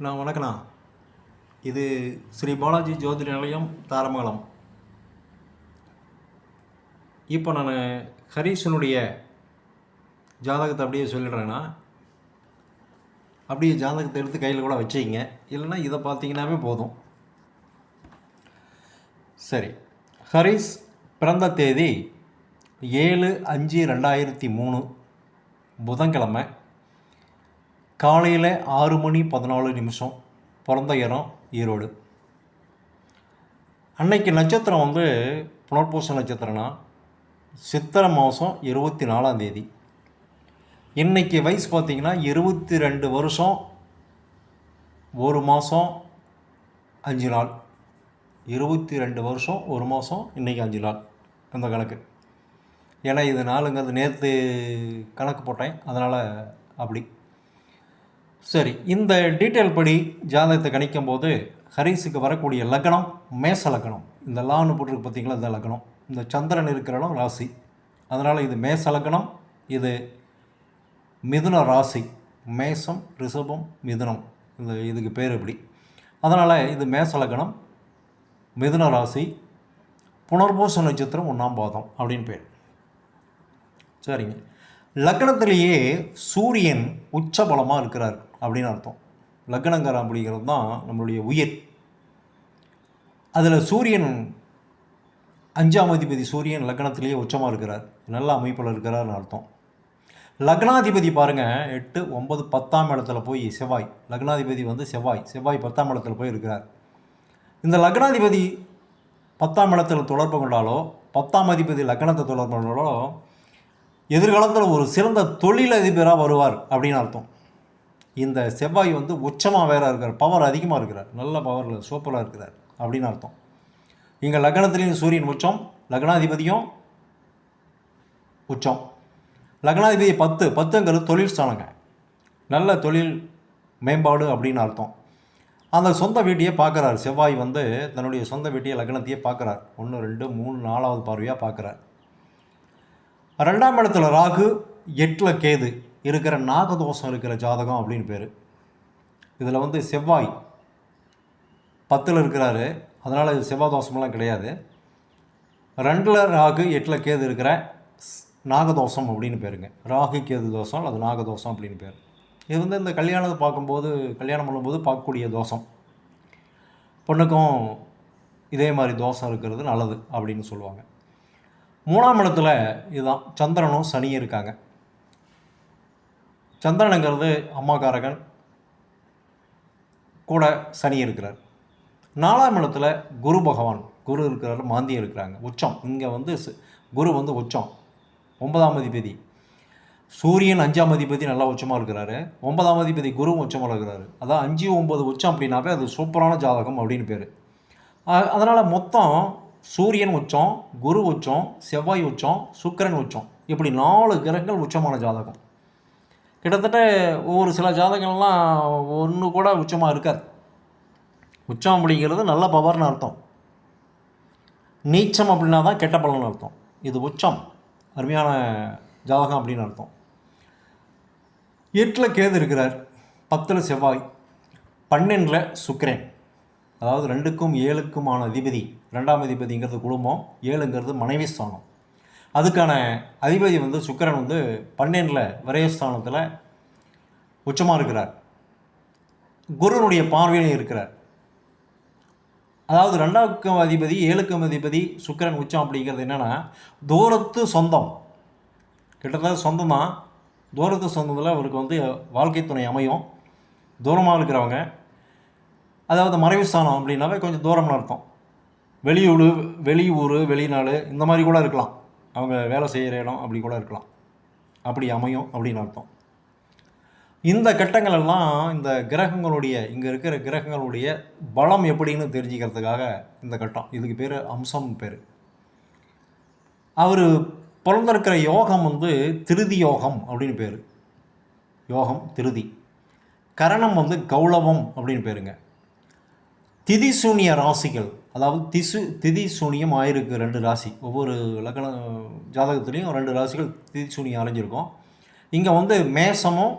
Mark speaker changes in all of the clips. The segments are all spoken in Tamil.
Speaker 1: வணக்கண்ணா. இது ஸ்ரீ பாலாஜி ஜோதிட நிலையம் தாரமங்கலம். இப்போ நான் ஹரீஷனுடைய ஜாதகத்தை அப்படியே சொல்லிடுறேண்ணா. அப்படியே ஜாதகத்தை எடுத்து கையில் கூட வச்சுக்கிங்க, இல்லைன்னா இதை பார்த்தீங்கன்னாவே போதும். சரி, ஹரீஷ் பிறந்த தேதி 7/5/2003 புதன்கிழமை காலையில் 6:14 பிறந்த இடம் ஈரோடு. அன்னைக்கு நட்சத்திரம் வந்து புனர்பூச நட்சத்திரம்னா சித்திரை மாதம் 24ஆம் தேதி. இன்றைக்கி வயசு பார்த்திங்கன்னா 22 வருஷம் 1 மாதம் 5 நாள். 22 வருஷம் 1 மாதம் இன்றைக்கி 5 நாள் அந்த கணக்கு. ஏன்னா இது நாளுங்கிறது நேற்று கணக்கு போட்டேன், அதனால் அப்படி. சரி, இந்த டீட்டெயில் படி ஜாதகத்தை கணிக்கும் போது ஹரீஸுக்கு வரக்கூடிய லக்னம் மேச லக்னம். இந்த லான்னு போட்டிருக்கு பார்த்திங்களா, இந்த லக்னம். இந்த சந்திரன் இருக்கிற இடம் ராசி, அதனால் இது மேச லக்னம். இது மிதுன ராசி, மேசம் ரிஷபம் மிதுனம், இதுக்கு பேர் இப்படி. அதனால் இது மேச லக்னம், மிதுன ராசி, புனர்பூச நட்சத்திரம் 1ஆம் பாதம் அப்படின்னு பேர். சரிங்க, லக்னத்திலேயே சூரியன் உச்சபலமாக இருக்கிறார் அப்படின்னு அர்த்தம். லக்னங்கரம் அப்படிங்கிறது தான் நம்மளுடைய உயிர். அதில் சூரியன் 5ஆம் அதிபதி சூரியன் லக்னத்திலேயே உச்சமாக இருக்கிறார், நல்ல அமைப்பில் இருக்கிறார்னு அர்த்தம். லக்னாதிபதி பாருங்கள் 8, 9, 10ஆம் இடத்துல போய் செவ்வாய், லக்னாதிபதி வந்து செவ்வாய் 10ஆம் இடத்துல போய் இருக்கிறார். இந்த லக்னாதிபதி 10ஆம் இடத்துல தொடர்பு கொண்டாலோ 10ஆம் அதிபதி லக்னத்தை தொடர்பு கொண்டாலோ எதிர்காலத்தில் ஒரு சிறந்த தொழிலதிபராக வருவார் அப்படின்னு அர்த்தம். இந்த செவ்வாய் வந்து உச்சமாக வேற இருக்கிறார், பவர் அதிகமாக இருக்கிறார், நல்ல பவரில் சூப்பராக இருக்கிறார் அப்படின்னு அர்த்தம். இங்கே லக்னத்திலையும் சூரியன் உச்சம், லக்னாதிபதியும் உச்சம். லக்னாதிபதி 10ங்கிறது தொழில் ஸ்தானங்க, நல்ல தொழில் மேம்பாடு அப்படின்னு அர்த்தம். அந்த சொந்த வீட்டையே பார்க்குறார் செவ்வாய் வந்து, தன்னுடைய சொந்த வீட்டையே லக்னத்தையே பார்க்குறார். 1, 2, 3, 4வது பார்வையாக பார்க்குறார். 2ஆம் இடத்துல ராகு, 8ல் கேது இருக்கிற நாகதோஷம் இருக்கிற ஜாதகம் அப்படின்னு பேர். இதில் வந்து செவ்வாய் 10ல் இருக்கிறாரு, அதனால் இது செவ்வாய் தோஷமெல்லாம் கிடையாது. 2ல் ராகு 8ல் கேது இருக்கிற நாகதோஷம் அப்படின்னு பேருங்க. ராகு கேது தோஷம், அது நாகதோஷம் அப்படின்னு பேர். இது வந்து இந்த கல்யாணத்தை பார்க்கும்போது, கல்யாணம் பண்ணும்போது பார்க்கக்கூடிய தோஷம். பொண்ணுக்கும் இதே மாதிரி தோஷம் இருக்கிறது நல்லது அப்படின்னு சொல்லுவாங்க. 3ஆம் இடத்துல இதுதான் சந்திரனும் சனியும் இருக்காங்க. சந்திரனுங்கிறது அம்மாக்காரகன், கூட சனி இருக்கிறார். 4ஆம் இடத்துல குரு பகவான், குரு இருக்கிறார், மாந்தியம் இருக்கிறாங்க, உச்சம். இங்கே வந்து குரு வந்து உச்சம், 9ஆம் அதிபதி. சூரியன் 5ஆம் அதிபதி நல்லா உச்சமாக இருக்கிறாரு, 9ஆம் அதிபதி குருவும் உச்சமாக இருக்கிறாரு. அதான் 5, 9 உச்சம் அப்படின்னாவே அது சூப்பரான ஜாதகம் அப்படின்னு பேர். அதனால் மொத்தம் சூரியன் உச்சம், குரு உச்சம், செவ்வாய் உச்சம், சுக்கிரன் உச்சம், இப்படி 4 கிரகங்கள் உச்சமான ஜாதகம். கிட்டத்தட்ட ஒவ்வொரு சில ஜாதகங்கள்லாம் ஒன்று கூட உச்சமாக இருக்காது. உச்சம் அப்படிங்கிறது நல்ல பவர்னு அர்த்தம். நீச்சம் அப்படின்னா தான் கெட்ட பலன்னு அர்த்தம். இது உச்சம், அருமையான ஜாதகம் அப்படின்னு அர்த்தம். 8ல் கேது இருக்கிறார், 10ல் செவ்வாய், 12ல் சுக்கிரன். அதாவது 2க்கும் 7க்குமான அதிபதி. 2ஆம் அதிபதிங்கிறது குடும்பம், 7ங்கிறது மனைவி ஸ்தானம். அதுக்கான அதிபதி வந்து சுக்கிரன் வந்து 12ல் விரயஸ்தானத்தில் உச்சமாக இருக்கிறார், குருனுடைய பார்வையிலும் இருக்கிறார். அதாவது 2க்கும் அதிபதி 7க்கும் அதிபதி சுக்கிரன் உச்சம் அப்படிங்கிறது என்னென்னா தூரத்து சொந்தம். கிட்டத்தட்ட சொந்தம் தான், தூரத்து சொந்தத்தில் அவருக்கு வந்து வாழ்க்கை துணை அமையும். தூரமாக இருக்கிறவங்க, அதாவது மறைவு ஸ்தானம் அப்படின்னாவே கொஞ்சம் தூரம்னு அர்த்தம். வெளியூர் வெளிநாடு இந்த மாதிரி கூட இருக்கலாம், அவங்க வேலை செய்கிற இடம் அப்படி கூட இருக்கலாம், அப்படி அமையும் அப்படின்னு அர்த்தம். இந்த கட்டங்கள் எல்லாம் இந்த கிரகங்களுடைய, இங்கே இருக்கிற கிரகங்களுடைய பலம் எப்படின்னு தெரிஞ்சுக்கிறதுக்காக இந்த கட்டம். இதுக்கு பேர் அம்சம் பேர். அவர் பிறந்திருக்கிற யோகம் வந்து திருதி யோகம் அப்படின்னு பேர். யோகம் திருதி. கரணம் வந்து கௌளவம் அப்படின்னு பேருங்க. திதி சூனிய ராசிகள், அதாவது திதி சூனியம் ஆயிருக்கு 2 ராசி. ஒவ்வொரு லக்ன ஜாதகத்துலேயும் 2 ராசிகள் திதி சூனியம் அலைஞ்சிருக்கும். இங்கே வந்து மேசமும்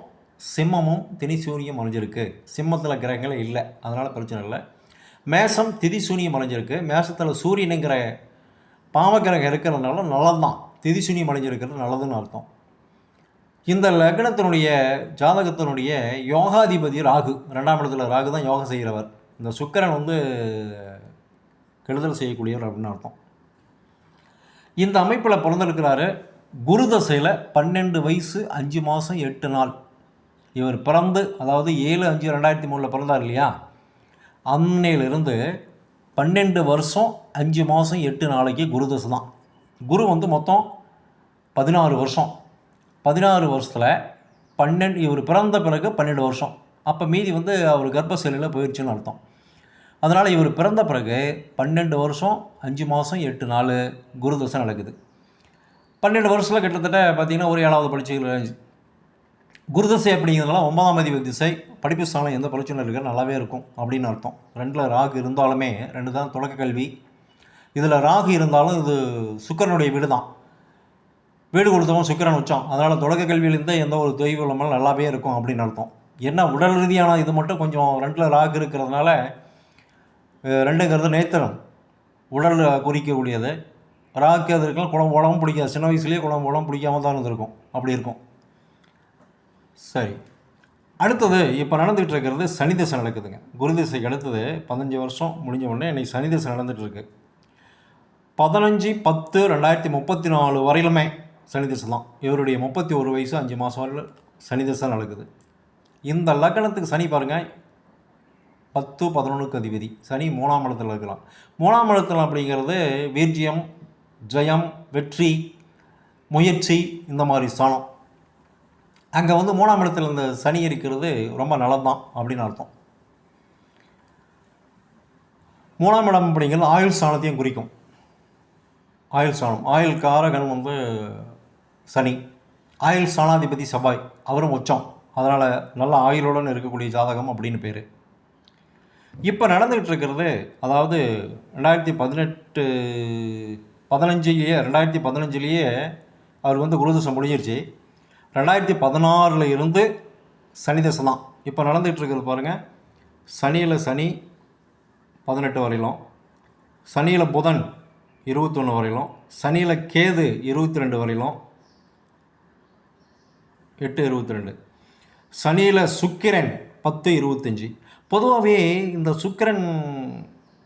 Speaker 1: சிம்மமும் திதிசூனியம் மறைஞ்சிருக்கு. சிம்மத்தில் கிரகங்களே இல்லை, அதனால் பிரச்சனை இல்லை. மேஷம் திதிசூனியம் மறைஞ்சிருக்கு. மேஷத்தில் சூரியனுங்கிற பாவக்கிரகம் இருக்கிறதுனால நல்லதுதான். திதிசூனியம் மறைஞ்சிருக்கிறது நல்லதுன்னு அர்த்தம். இந்த லக்னத்தினுடைய ஜாதகத்தினுடைய யோகாதிபதி ராகு, 2ஆம் இடத்துல ராகு தான் யோகம் செய்கிறவர். இந்த சுக்கிரன் வந்து கெடுதல் செய்யக்கூடியவர் அப்படின்னு அர்த்தம். இந்த அமைப்பில் பிறந்திருக்கிறாரு. குரு தசையில் 12 வயசு 5 மாதம் 8 நாள். இவர் பிறந்து, அதாவது 7/5/2003 பிறந்தார் இல்லையா, அன்னையிலிருந்து 12 வருஷம் 5 மாதம் 8 நாளைக்கு குரு தசை தான். குரு வந்து மொத்தம் 16 வருஷம். 16 வருஷத்தில் 12, இவர் பிறந்த பிறகு 12 வருஷம். அப்போ மீதி வந்து அவர் கர்ப்பசையில் போயிடுச்சுன்னு அர்த்தம். அதனால் இவர் பிறந்த பிறகு 12 வருஷம் 5 மாதம் 8 நாள் குரு தசை நடக்குது. 12 வருஷத்தில் கிட்டத்தட்ட பார்த்திங்கன்னா ஒரு 7வது படிச்சு குரு தசை அப்படிங்கிறதுனால 9ஆம் அதிபதி திசை, படிப்பு ஸ்தானம் எந்த பிரச்சனை இருக்க நல்லாவே இருக்கும் அப்படின்னு அர்த்தம். 2ல் ராகு இருந்தாலுமே 2 தான் தொடக்க கல்வி. இதில் ராகு இருந்தாலும் இது சுக்கிரனுடைய வீடு தான். வீடு கொடுத்தவன் சுக்கிரன் வச்சோம். அதனால் தொடக்க கல்வியிலேருந்து எந்த ஒரு தொய்வு இல்லாமல் நல்லாவே இருக்கும் அப்படின்னு அர்த்தம். என்ன உடல் ரீதியான இது மட்டும் கொஞ்சம் 2ல் ராகு இருக்கிறதுனால, 2ங்கிறது நேத்திரம், உடல் குறிக்கக்கூடியது. ராகு அது இருக்கலாம், உடம்பு பிடிக்காது. சின்ன வயசுலேயே உடம்பு பிடிக்காமல் தான் இருந்திருக்கும், அப்படி இருக்கும். சரி, அடுத்தது இப்போ நடந்துகிட்டு இருக்கிறது சனி திசை நடக்குதுங்க. குரு திசைக்கு அடுத்தது 15 வருஷம் முடிஞ்ச உடனே இன்றைக்கி சனி திசை நடந்துகிட்ருக்கு. 15/10/2034 வரையிலுமே சனி திசை தான். இவருடைய 31 வயசு 5 மாதம் வரையில் சனி திசை நடக்குது. இந்த லக்னத்துக்கு சனி பாருங்கள் 10/11க்கு அதிபதி. சனி 3ஆம் இடத்துல இருக்கலாம். 3ஆம் இடத்துல அப்படிங்கிறது வீர்ஜியம், ஜெயம், வெற்றி, முயற்சி, இந்த மாதிரி ஸ்தானம். அங்கே வந்து 3ஆம் இடத்துல இந்த சனி இருக்கிறது ரொம்ப நல்லதுதான் அப்படின்னு அர்த்தம். 3ஆம் இடம் அப்படிங்கிறது ஆயுள் ஸ்தானத்தையும் குறிக்கும். ஆயுள் ஸ்தானம், ஆயுள் காரகன் வந்து சனி, ஆயுள் ஸ்தானாதிபதி செவ்வாய், அவரும் உச்சம். அதனால் நல்ல ஆயுளுடன் இருக்கக்கூடிய ஜாதகம் அப்படின்னு பேர். இப்போ நடந்துகிட்டு இருக்கிறது, அதாவது 2015 அவர் வந்து குரு தசை முடிஞ்சிருச்சு. 2016 இருந்து சனி தசை தான் இப்போ நடந்துகிட்டு இருக்கிறது. பாருங்கள், சனியில் சனி 18 வரையிலும், சனியில் புதன் 21 வரையிலும், சனியில் கேது 22 வரையிலும், 8/22. சனியில் சுக்கிரன் 10/25. பொதுவாகவே இந்த சுக்கிரன்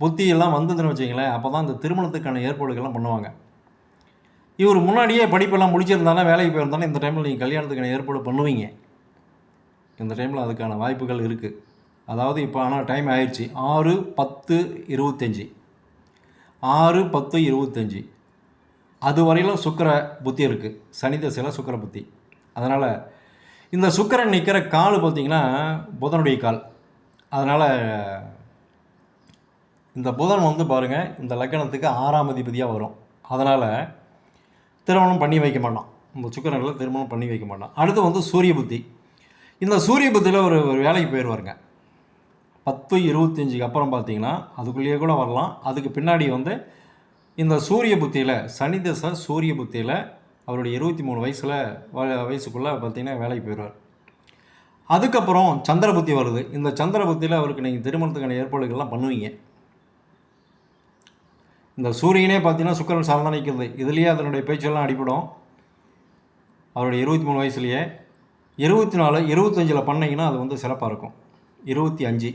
Speaker 1: புத்தியெல்லாம் வந்ததுன்னு வச்சிங்களேன், அப்போ தான் இந்த திருமணத்துக்கான ஏற்பாடுகள்லாம் பண்ணுவாங்க. இவர் முன்னாடியே படிப்பெல்லாம் முடிச்சிருந்தாலும் வேலைக்கு போயிருந்தாலும் இந்த டைமில் நீங்கள் கல்யாணத்துக்கான ஏற்பாடு பண்ணுவீங்க. இந்த டைமில் அதுக்கான வாய்ப்புகள் இருக்குது. அதாவது இப்போ ஆனால் டைம் ஆயிடுச்சு. 6/10/25, 6/10/25 அது வரையிலும் சுக்கிர புத்தி இருக்குது. சனி தசையில் சுக்கிர புத்தி. அதனால் இந்த சுக்கிரன் நிற்கிற கால் பார்த்திங்கன்னா புதனுடைய கால். அதனால் இந்த புதன் வந்து பாருங்கள் இந்த லக்னத்துக்கு 6ஆம் அதிபதியாக வரும். அதனால் திருமணம் பண்ணி வைக்க மாட்டான். இந்த சுக்கிரனில் திருமணம் பண்ணி வைக்க மாட்டான். அடுத்து வந்து சூரிய புத்தி. இந்த சூரிய புத்தியில் ஒரு வேலைக்கு போயிடுவாருங்க. 10/25க்கு அப்புறம் பார்த்தீங்கன்னா அதுக்குள்ளேயே கூட வரலாம். அதுக்கு பின்னாடி வந்து இந்த சூரிய புத்தியில், சனி தசை சூரிய புத்தியில் அவருடைய 23 வயசுக்குள்ளே பார்த்திங்கன்னா வேலைக்கு போயிடுவார். அதுக்கப்புறம் சந்திர புத்தி வருது. இந்த சந்திர புத்தியில் அவருக்கு நீங்கள் திருமணத்துக்கான ஏற்பாடுகள்லாம் பண்ணுவீங்க. இந்த சூரியனே பார்த்தீங்கன்னா சுக்கிரன் சார்ந்தான் நிற்கிறது. இதுலேயே அதனுடைய பேச்செல்லாம் அடிப்படும். அவருடைய 23 வயசுலேயே 24, 25 பண்ணிங்கன்னா அது வந்து சிறப்பாக இருக்கும். 25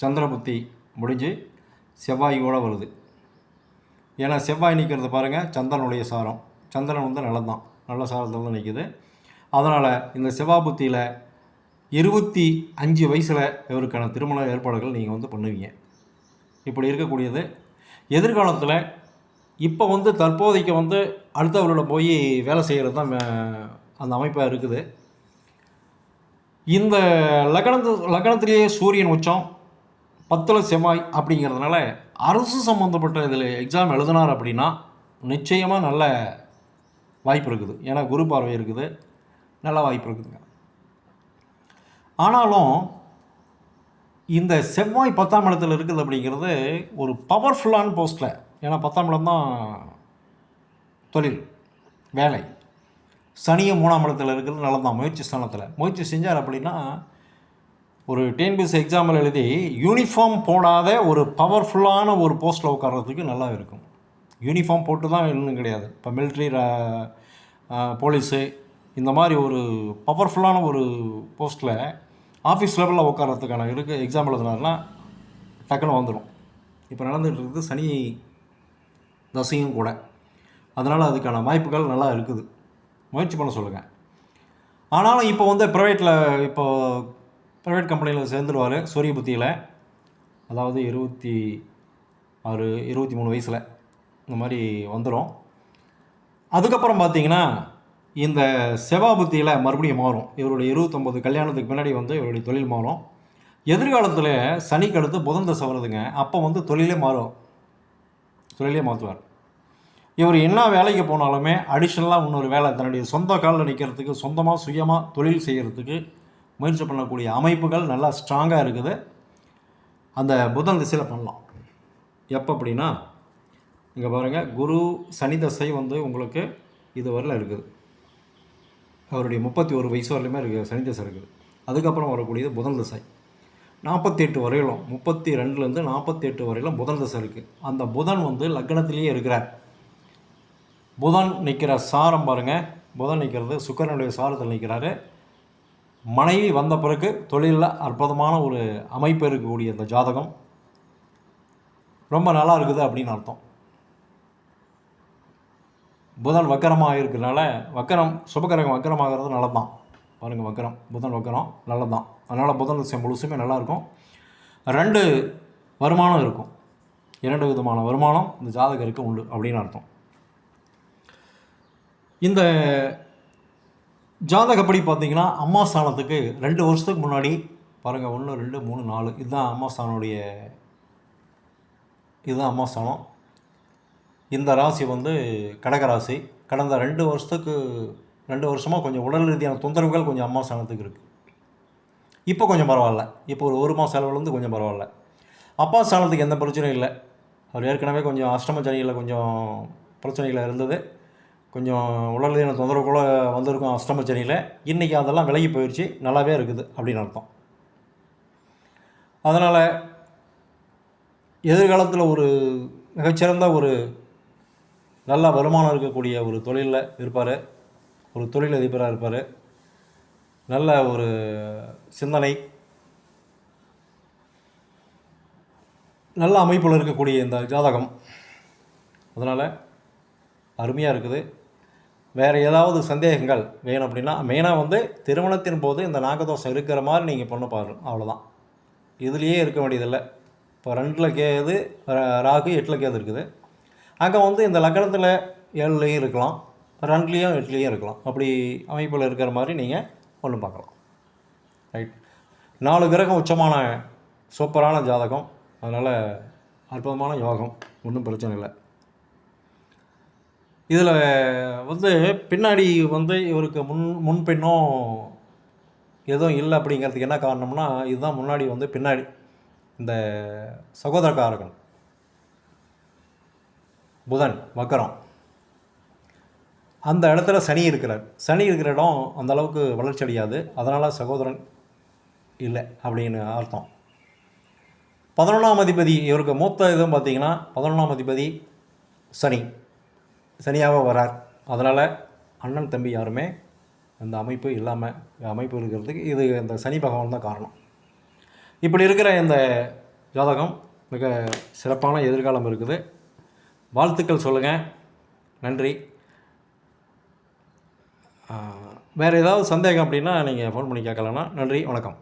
Speaker 1: சந்திர புத்தி முடிஞ்சு செவ்வாயோடு வருது. ஏன்னா செவ்வாய் நிற்கிறது பாருங்கள் சந்திரனுடைய சாரம். சந்திரன் வந்து நல்லதான், நல்ல சாரத்தில் தான் நிற்கிது. அதனால் இந்த செவ்வாய் புத்தியில் 25 வயசில் இவருக்கான திருமண ஏற்பாடுகள் நீங்கள் வந்து பண்ணுவீங்க. இப்படி இருக்கக்கூடியது எதிர்காலத்தில். இப்போ வந்து தற்போதைக்கு வந்து அடுத்தவர்களோட போய் வேலை செய்கிறது தான் அந்த அமைப்பாக இருக்குது. இந்த லக்னத்திலேயே சூரியன் உச்சம், 10ல் செவ்வாய் அப்படிங்கிறதுனால அரசு சம்மந்தப்பட்ட இதில் எக்ஸாம் எழுதினார் அப்படின்னா நிச்சயமாக நல்ல வாய்ப்பு இருக்குது. ஏன்னா குரு பார்வை இருக்குது, நல்ல வாய்ப்பு இருக்குதுங்க. ஆனாலும் இந்த செவ்வாய் 10ஆம் இடத்துல இருக்குது அப்படிங்கிறது ஒரு பவர்ஃபுல்லான போஸ்ட்டில். ஏன்னா 10ஆம் இடம் தான் தொழில், வேலை. சனியும் 3ஆம் இடத்துல இருக்கிறது நல்லது தான். முயற்சி ஸ்தானத்தில் முயற்சி செஞ்சார் அப்படின்னா ஒரு டிஎன்பிஎஸ்சி எக்ஸாம்பிள் எழுதி யூனிஃபார்ம் போடாத ஒரு பவர்ஃபுல்லான ஒரு போஸ்ட்டில் உட்கார்றதுக்கு நல்லா இருக்கும். யூனிஃபார்ம் போட்டு தான் இன்னும் கிடையாது. இப்போ மிலிட்ரி, போலீஸு இந்த மாதிரி ஒரு பவர்ஃபுல்லான ஒரு போஸ்ட்டில் ஆஃபீஸ் லெவலில் உட்காரத்துக்கான எக்ஸாம் எழுதுனாருன்னா டக்குன்னு வந்துடும். இப்போ நடந்துகிட்டு இருக்குது சனி தசையும் கூட. அதனால் அதுக்கான வாய்ப்புகள் நல்லா இருக்குது. முயற்சி பண்ண சொல்லுங்கள். ஆனாலும் இப்போ வந்து ப்ரைவேட் கம்பெனியில் சேர்ந்துடுவார் சூரிய புத்தியில். அதாவது 26, 23 வயசில் இந்த மாதிரி வந்துடும். அதுக்கப்புறம் பார்த்திங்கன்னா இந்த செவ்வாய் புத்தியில் மறுபடியும் மாறும். இவருடைய 29 கல்யாணத்துக்கு பின்னாடி வந்து இவருடைய தொழில் மாறும். எதிர்காலத்தில் சனிக்கு அடுத்து புதன் தசை வருதுங்க. அப்போ வந்து தொழிலே மாற்றுவார். இவர் என்ன வேலைக்கு போனாலுமே அடிஷ்னலாக இன்னொரு வேலை தன்னுடைய சொந்த காலில் நிற்கிறதுக்கு, சொந்தமாக சுயமாக தொழில் செய்கிறதுக்கு முயற்சி பண்ணக்கூடிய அமைப்புகள் நல்லா ஸ்ட்ராங்காக இருக்குது. அந்த புதன் திசையில் பண்ணலாம். எப்போ அப்படின்னா இங்கே பாருங்கள், குரு சனி தசை வந்து உங்களுக்கு இதுவரையில் இருக்குது. அவருடைய 31 வயசு வரலையுமே இருக்குது சனி தசை இருக்குது. அதுக்கப்புறம் வரக்கூடியது புதன் தசை 48 வரையிலும், 32லேருந்து 48 வரையிலும் புதன் தசை இருக்குது. அந்த புதன் வந்து லக்னத்திலேயே இருக்கிறார். புதன் நிற்கிற சாரம் பாருங்கள், புதன் நிற்கிறது சுக்கிரனுடைய சாரத்தில் நிற்கிறாரு. மனைவி வந்த பிறகு தொழிலில் அற்புதமான ஒரு அமைப்பு இருக்கக்கூடிய இந்த ஜாதகம் ரொம்ப நல்லா இருக்குது அப்படின்னு அர்த்தம். புதன் வக்கரமாக இருக்கிறதுனால, சுபகிரகம் வக்கரமாகிறது நல்லது தான். பாருங்கள், புதன் வக்கரம் நல்லது தான். அதனால் புதன் திசை முழுசுமே நல்லாயிருக்கும். 2 வருமானம் இருக்கும். 2 விதமான வருமானம் இந்த ஜாதகருக்கு உண்டு அப்படின்னு அர்த்தம். இந்த ஜாதகப்படி பார்த்திங்கன்னா அம்மா ஸ்தானத்துக்கு 2 வருஷத்துக்கு முன்னாடி பாருங்கள், 1, 2, 3, 4 இதுதான் அம்மா ஸ்தானம். இந்த ராசி வந்து கடகராசி. கடந்த 2 வருஷமாக கொஞ்சம் உடல் ரீதியான தொந்தரவுகள் கொஞ்சம் அம்மா ஸ்தானத்துக்கு இருக்குது. இப்போ கொஞ்சம் பரவாயில்ல. இப்போ ஒரு மாத செலவுலேருந்து கொஞ்சம் பரவாயில்ல. அப்பா ஸ்தானத்துக்கு எந்த பிரச்சனையும் இல்லை. அவர் ஏற்கனவே கொஞ்சம் அஷ்டம சனியில் கொஞ்சம் பிரச்சனைகள் இருந்தது. கொஞ்சம் உடல் ரீதியான தொந்தரவு கூட வந்திருக்கும் அஷ்டம சனியில். இன்றைக்கி அதெல்லாம் விலகி போயிடுச்சு, நல்லாவே இருக்குது அப்படின்னு அர்த்தம். அதனால் எதிர்காலத்தில் ஒரு மிகச்சிறந்த ஒரு நல்ல வருமானம் இருக்கக்கூடிய ஒரு தொழிலில் இருப்பார். ஒரு தொழிலதிபராக இருப்பார். நல்ல ஒரு சிந்தனை, நல்ல அமைப்பில் இருக்கக்கூடிய இந்த ஜாதகம். அதனால் அருமையாக இருக்குது. வேறு ஏதாவது சந்தேகங்கள் வேணும் அப்படின்னா, மெயினாக வந்து திருமணத்தின் போது இந்த நாகதோஷம் இருக்கிற மாதிரி நீங்கள் பொண்ணு பாருங்கள், அவ்வளோதான். இதுலேயே இருக்க வேண்டியதில்லை. இப்போ 2ல் கேது, ராகு 8ல் கேது இருக்குது. அங்கே வந்து இந்த லக்னத்தில் 7லேயும் இருக்கலாம், 2லேயும் 8லேயும் இருக்கலாம். அப்படி அமைப்பில் இருக்கிற மாதிரி நீங்கள் பொண்ணு பார்க்கலாம். ரைட். 4 கிரகம் உச்சமான சூப்பரான ஜாதகம். அதனால் அற்புதமான யோகம், ஒன்றும் பிரச்சனை இல்லை. இதில் வந்து பின்னாடி வந்து இவருக்கு முன்பின்னும் எதுவும் இல்லை அப்படிங்கிறதுக்கு என்ன காரணம்னா, இதுதான் முன்னாடி வந்து பின்னாடி இந்த சகோதரக்காரகன் புதன் வக்கரம், அந்த இடத்துல சனி இருக்கிறார். சனி இருக்கிற இடம் அந்தளவுக்கு வளர்ச்சி அடையாது. அதனால் சகோதரன் இல்லை அப்படின்னு அர்த்தம். 11ஆம் அதிபதி இவருக்கு மூத்த இதுவும் பார்த்திங்கன்னா 11ஆம் அதிபதி சனியாக வரார். அதனால் அண்ணன் தம்பி யாருமே அந்த அமைப்பு இருக்கிறதுக்கு இது இந்த சனி பகவான் தான் காரணம். இப்படி இருக்கிற இந்த ஜாதகம் மிக சிறப்பான எதிர்காலம் இருக்குது. வாழ்த்துக்கள் சொல்லுங்கள். நன்றி. வேறு ஏதாவது சந்தேகம் அப்படின்னா நீங்கள் ஃபோன் பண்ணி கேட்கலான்னா நன்றி, வணக்கம்.